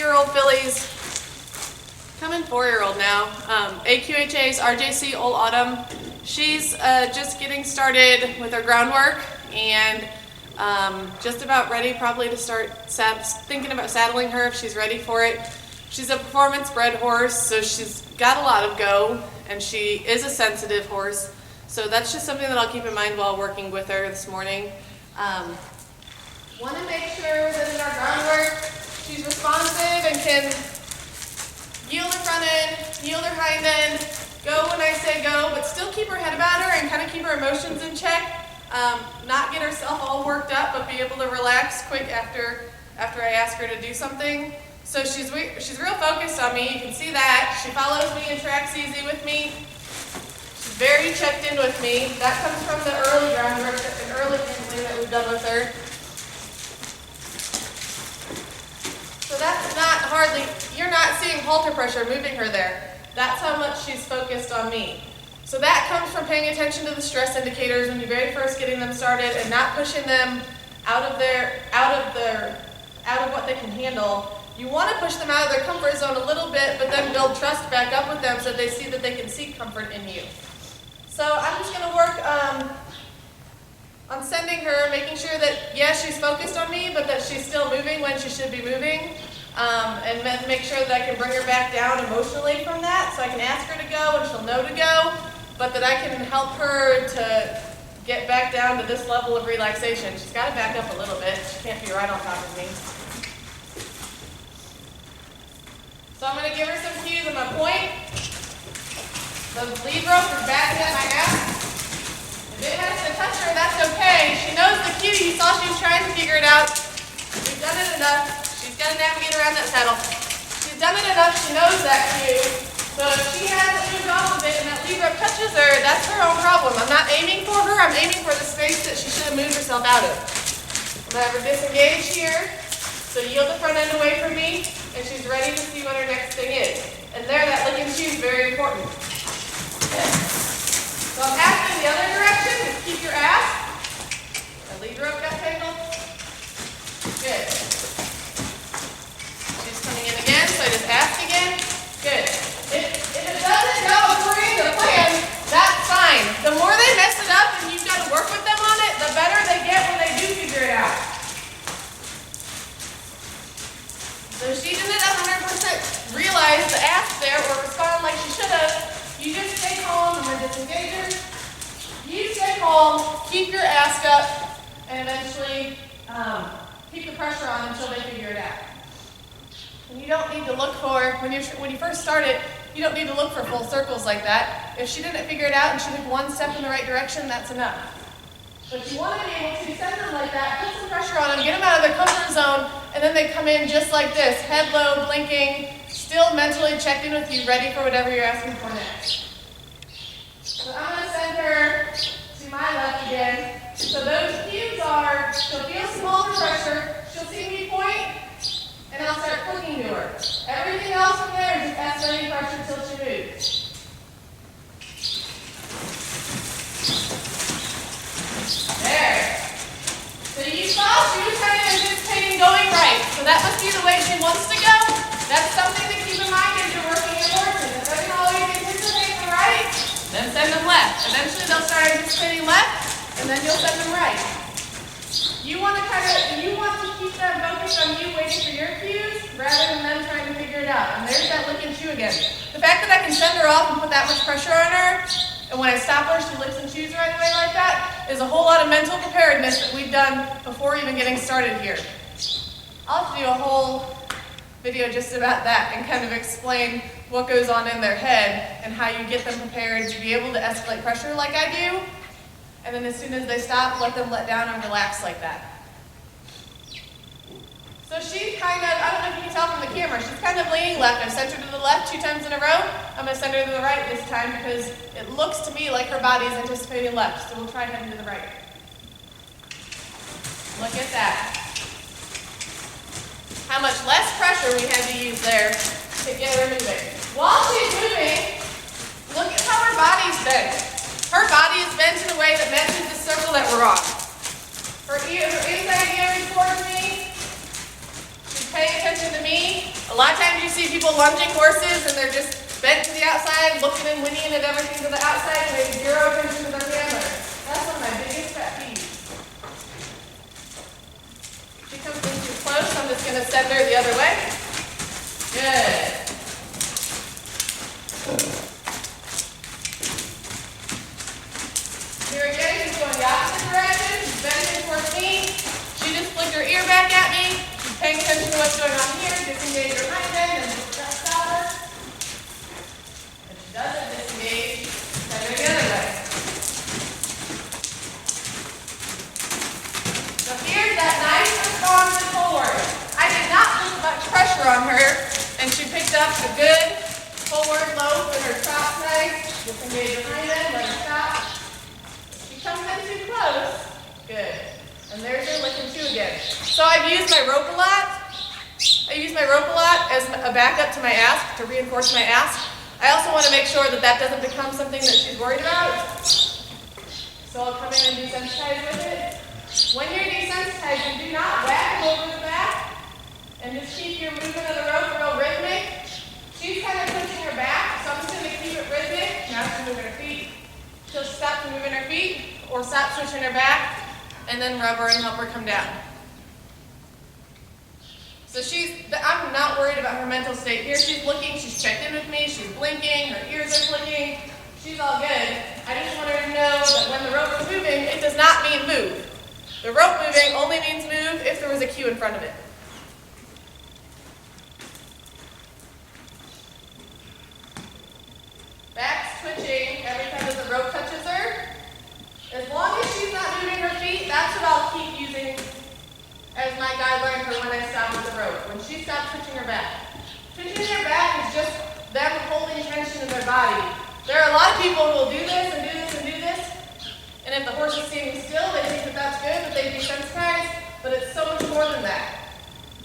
3-year-old fillies, coming 4-year-old now. AQHA's RJC Old Autumn. She's just getting started with her groundwork and just about ready probably to start thinking about saddling her if she's ready for it. She's a performance bred horse, so she's got a lot of go, and she is a sensitive horse. So that's just something that I'll keep in mind while working with her this morning. Want to make sure that in our groundwork she's responsive and can yield her front end, yield her hind end, go when I say go, but still keep her head about her and kind of keep her emotions in check. Not get herself all worked up, but be able to relax quick after I ask her to do something. So she's real focused on me. You can see that. She follows me and tracks easy with me. She's very checked in with me. That comes from the early groundwork and early handling that we've done with her. So that's not hardly, you're not seeing halter pressure moving her there. That's how much she's focused on me. So that comes from paying attention to the stress indicators when you're very first getting them started and not pushing them out of what they can handle. You want to push them out of their comfort zone a little bit, but then build trust back up with them so they see that they can seek comfort in you. So I'm just going to work on sending her, making sure that, yes, she's focused on me, but that she's still moving when she should be moving. And then make sure that I can bring her back down emotionally from that, so I can ask her to go and she'll know to go, but that I can help her to get back down to this level of relaxation. She's got to back up a little bit. She can't be right on top of me. So I'm going to give her some cues. I'm going to point. The lead rope is backing at my ass. If it has to touch her, that's okay. She knows the cue. You saw she was trying to figure it out. We've done it enough. She's got to navigate around that saddle. She's done it enough. She knows that cue. So if she hasn't moved off of it and that lead rope touches her, that's her own problem. I'm not aiming for her. I'm aiming for the space that she should have moved herself out of. I'm going to have her disengage here. So yield the front end away from me, and she's ready to see what her next thing is. And there, that lick and chew is very important. Okay. So I'm asking the other direction, just keep your ass. The lead rope got tangled. Good. She's coming in again, so I just ask again. Good. If it doesn't go according to the plan, that's fine. The more they mess it up and you've got to work with them on it, the better they get when they do figure it out. So she didn't 100% realize the ask there or respond like she should have. You just stay calm and we're disengagers. You stay calm, keep your ask up, and eventually keep the pressure on until they figure it out. And you don't need to look for, when you first start it, you don't need to look for full circles like that. If she didn't figure it out and she took one step in the right direction, that's enough. But you want to be able to send them like that, put some pressure on them, get them out of their comfort zone, and then they come in just like this, head low, blinking, still mentally checked in with you, ready for whatever you're asking for next. So I'm going to send her to my left again. So those cues are, she'll feel some halter pressure, she'll see me point, and I'll start clicking to her. Everything else from there is just asserting pressure until she moves. There. So you saw she was kind of anticipating going right. So that must be the way she wants to go. That's something to keep in mind as you're working your horses. If they can always anticipate the right, then send them left. Eventually they'll start anticipating left, and then you'll send them right. You want to keep them focused on you waiting for your cues rather than them trying to figure it out. And there's that lick and chew again. The fact that I can send her off and put that much pressure on her, and when I stop her, she licks and chews right away like that, is a whole lot of mental preparedness that we've done before even getting started here. I'll have to do a whole video just about that and kind of explain what goes on in their head and how you get them prepared to be able to escalate pressure like I do. And then as soon as they stop, let them let down and relax like that. So she's kind of, I don't know if you can tell from the camera, she's kind of leaning left. I've sent her to the left 2 times in a row. I'm going to send her to the right this time because it looks to me like her body's anticipating left. So we'll try heading to the right. Look at that. How much less pressure we had to use there to get her moving. While she's moving, look at how her body's bent. Her body is bent in a way that matches the circle that we're on. Her inside ear is towards me. She's paying attention to me. A A lot of times you see people lunging horses and they're just bent to the outside, looking and whinnying at everything to the outside, and paying zero attention to their handler. That's one of my biggest pet peeves. If she comes in too close, I'm just going to send her the other way. Good. Here again, she's going the opposite direction. She's bending towards me. She just flicked her ear back at me. She's paying attention to what's going on here. Disengage her hind end and just stop her. If she doesn't disengage, send her the other way. So here's that nice responsive forward. I did not put much pressure on her, and she picked up a good forward lope in her top nice. Disengage her hind end, let her stop. Comes in too close. Good. And there's her licking too again. So I've used my rope a lot. I use my rope a lot as a backup to my ask, to reinforce my ask. I also want to make sure that that doesn't become something that she's worried about. So I'll come in and desensitize with it. When you're desensitizing, do not whack them over the back and just keep your movement of the rope real rhythmic. She's kind of pushing her back, so I'm just going to keep it rhythmic. Now she's moving her feet. She'll stop moving her feet or stop switching her back and then rub her and help her come down. So I'm not worried about her mental state here. She's looking, she's checked in with me, she's blinking, her ears are flicking, she's all good. I just want her to know that when the rope is moving, it does not mean move. The rope moving only means move if there was a cue in front of it. Back's twitching every time that the rope touches her. As long as she's not moving her feet, that's what I'll keep using as my guideline for when I stop with the rope. When she stops twitching her back. Twitching her back is just them holding tension in their body. There are a lot of people who will do this and do this and do this, and if the horse is standing still, they think that that's good, but they desensitize, but it's so much more than that.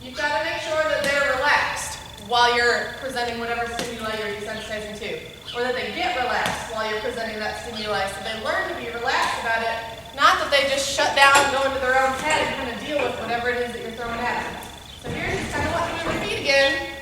You've got to make sure that they're relaxed while you're presenting whatever stimuli you're desensitizing to. Or that they get relaxed while you're presenting that stimuli, so they learn to be relaxed about it, not that they just shut down and go into their own head and kind of deal with whatever it is that you're throwing at them. So here she's kind of wanting to move her feet again.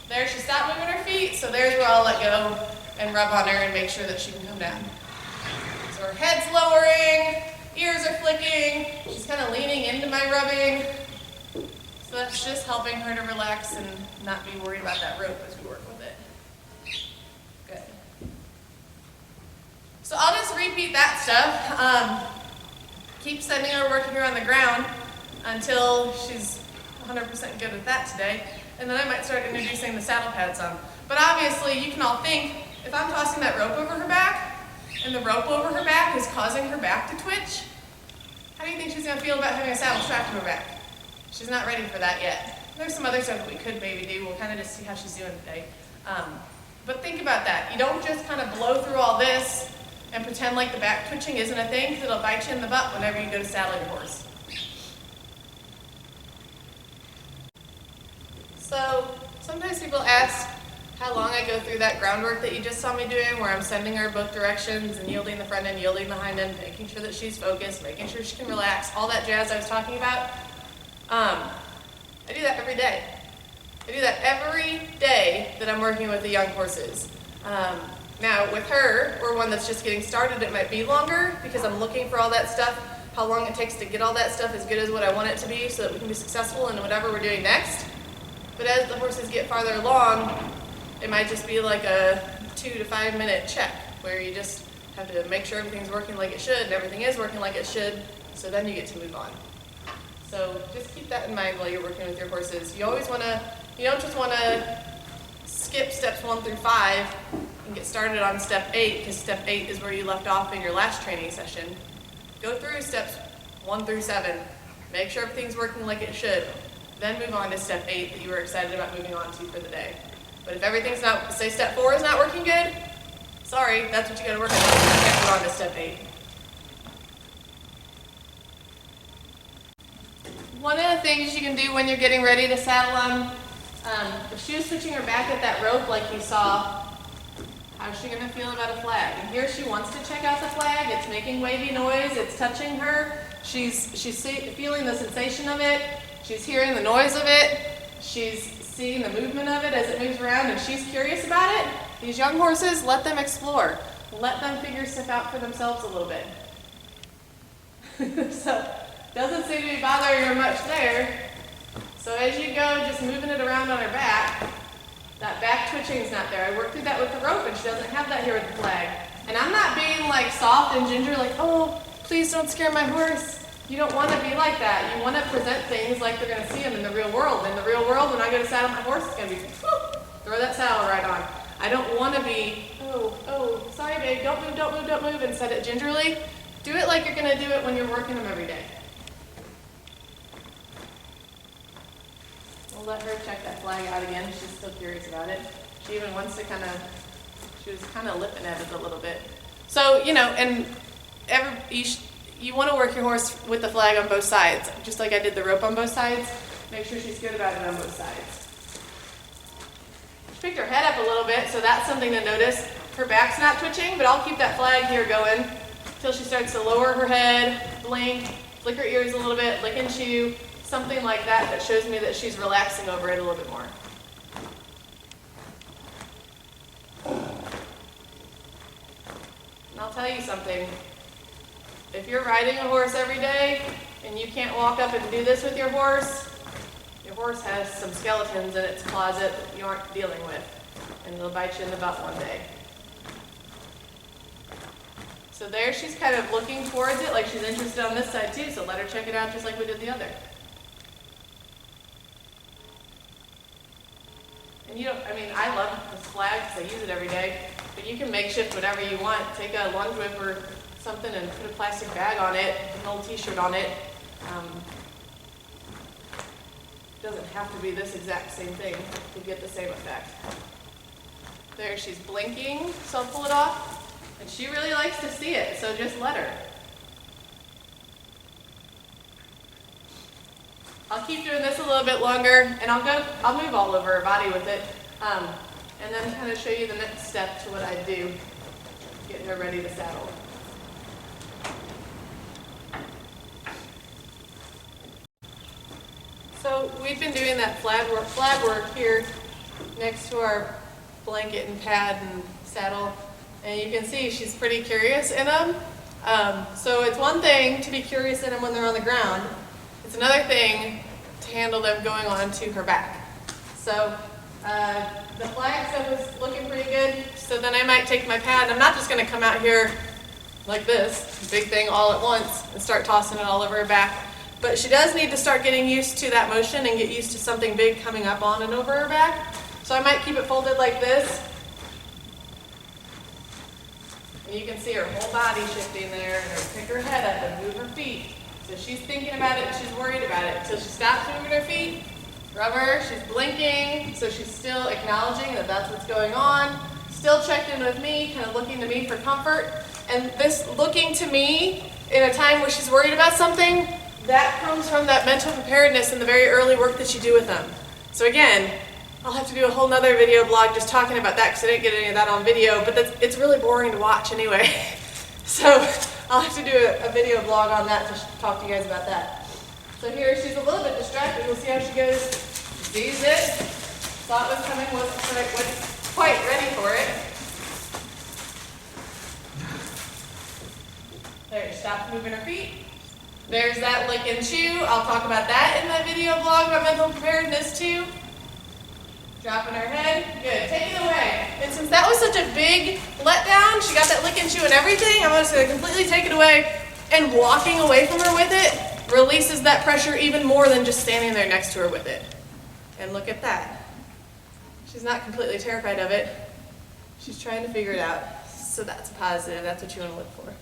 There she stopped moving her feet, so there's where I'll let go and rub on her and make sure that she can come down. So her head's lowering, ears are flicking, she's kind of leaning into my rubbing. So that's just helping her to relax and not be worried about that rope as we work with it. Good. So I'll just repeat that stuff. Keep sending her, working her on the ground until she's 100% good at that today. And then I might start introducing the saddle pads on. But obviously you can all think, if I'm tossing that rope over her back, and the rope over her back is causing her back to twitch, how do you think she's going to feel about having a saddle strapped to her back? She's not ready for that yet. There's some other stuff that we could maybe do. We'll kind of just see how she's doing today. But think about that. You don't just kind of blow through all this and pretend like the back twitching isn't a thing, because it'll bite you in the butt whenever you go to saddle your horse. So sometimes people ask how long I go through that groundwork that you just saw me doing, where I'm sending her both directions and yielding the front end, yielding the hind end, making sure that she's focused, making sure she can relax, all that jazz I was talking about. I do that every day. I do that every day that I'm working with the young horses. Now with her, or one that's just getting started, it might be longer because I'm looking for all that stuff. How long it takes to get all that stuff as good as what I want it to be so that we can be successful in whatever we're doing next. But as the horses get farther along, it might just be like a 2 to 5 minute check where you just have to make sure everything's working like it should and everything is working like it should, so then you get to move on. So just keep that in mind while you're working with your horses. You always want to, you don't just want to skip steps 1 through 5 and get started on step 8, because step 8 is where you left off in your last training session. Go through steps 1 through 7. Make sure everything's working like it should. Then move on to step 8 that you were excited about moving on to for the day. But if everything's not, say step 4 is not working good, sorry, that's what you got to work on. You can't move on to step 8. One of the things you can do when you're getting ready to saddle them, if she was switching her back at that rope like you saw, how's she going to feel about a flag? And here she wants to check out the flag. It's making wavy noise. It's touching her. She's feeling the sensation of it. She's hearing the noise of it. She's seeing the movement of it as it moves around and she's curious about it, these young horses, let them explore. Let them figure stuff out for themselves a little bit. So, doesn't seem to be bothering her much there. So as you go, just moving it around on her back, that back twitching is not there. I worked through that with the rope and she doesn't have that here with the flag. And I'm not being like soft and ginger, like, oh, please don't scare my horse. You don't want to be like that. You want to present things like they're going to see them in the real world. In the real world, when I go to saddle my horse, it's going to be, whoop, throw that saddle right on. I don't want to be, oh, sorry babe, don't move, don't move, don't move, and set it gingerly. Do it like you're going to do it when you're working them every day. We'll let her check that flag out again. She's still curious about it. She even wants to she was kind of lipping at it a little bit. So, and you want to work your horse with the flag on both sides, just like I did the rope on both sides. Make sure she's good about it on both sides. She picked her head up a little bit, so that's something to notice. Her back's not twitching, but I'll keep that flag here going until she starts to lower her head, blink, flick her ears a little bit, lick and chew, something like that that shows me that she's relaxing over it a little bit more. And I'll tell you something. If you're riding a horse every day and you can't walk up and do this with your horse has some skeletons in its closet that you aren't dealing with, and it'll bite you in the butt one day. So there she's kind of looking towards it like she's interested on this side too, so let her check it out just like we did the other. And I love this flag because I use it every day, but you can makeshift whatever you want. Take a lunge whip or something and put a plastic bag on it, an old t-shirt on it. It doesn't have to be this exact same thing to get the same effect. There, she's blinking, so I'll pull it off. And she really likes to see it, so just let her. I'll keep doing this a little bit longer, and I'll move all over her body with it, and then kind of show you the next step to what I do, getting her ready to saddle. So we've been doing that flag work here next to our blanket and pad and saddle, and you can see she's pretty curious in them. So it's one thing to be curious in them when they're on the ground. It's another thing to handle them going on to her back. So the flag stuff was looking pretty good, so then I might take my pad. I'm not just going to come out here like this, big thing all at once, and start tossing it all over her back. But she does need to start getting used to that motion and get used to something big coming up on and over her back. So I might keep it folded like this. And you can see her whole body shifting there, and pick her head up and move her feet. So she's thinking about it and she's worried about it. Until she stops moving her feet, rub her, she's blinking, so she's still acknowledging that that's what's going on. Still checked in with me, kind of looking to me for comfort. And this looking to me in a time where she's worried about something, that comes from that mental preparedness and the very early work that you do with them. So again, I'll have to do a whole nother video blog just talking about that because I didn't get any of that on video, but it's really boring to watch anyway. So I'll have to do a video blog on that to talk to you guys about that. So here she's a little bit distracted. We'll see how she goes. Sees it, thought it was coming, wasn't quite ready for it. There, she stopped moving her feet. There's that lick and chew. I'll talk about that in my video blog about mental preparedness too. Dropping her head. Good. Take it away. And since that was such a big letdown, she got that lick and chew and everything, I'm just going to completely take it away. And walking away from her with it releases that pressure even more than just standing there next to her with it. And look at that. She's not completely terrified of it. She's trying to figure it out. So that's a positive. That's what you want to look for.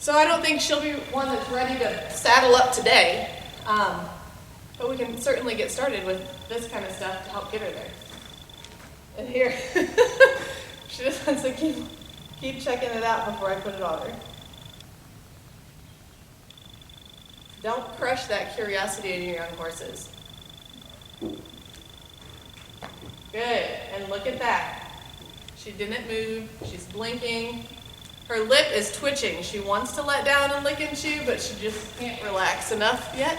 So I don't think she'll be one that's ready to saddle up today, but we can certainly get started with this kind of stuff to help get her there. And here, she just wants to keep checking it out before I put it on her. Don't crush that curiosity in your young horses. Good, and look at that. She didn't move, she's blinking. Her lip is twitching. She wants to let down and lick and chew, but she just can't relax enough yet.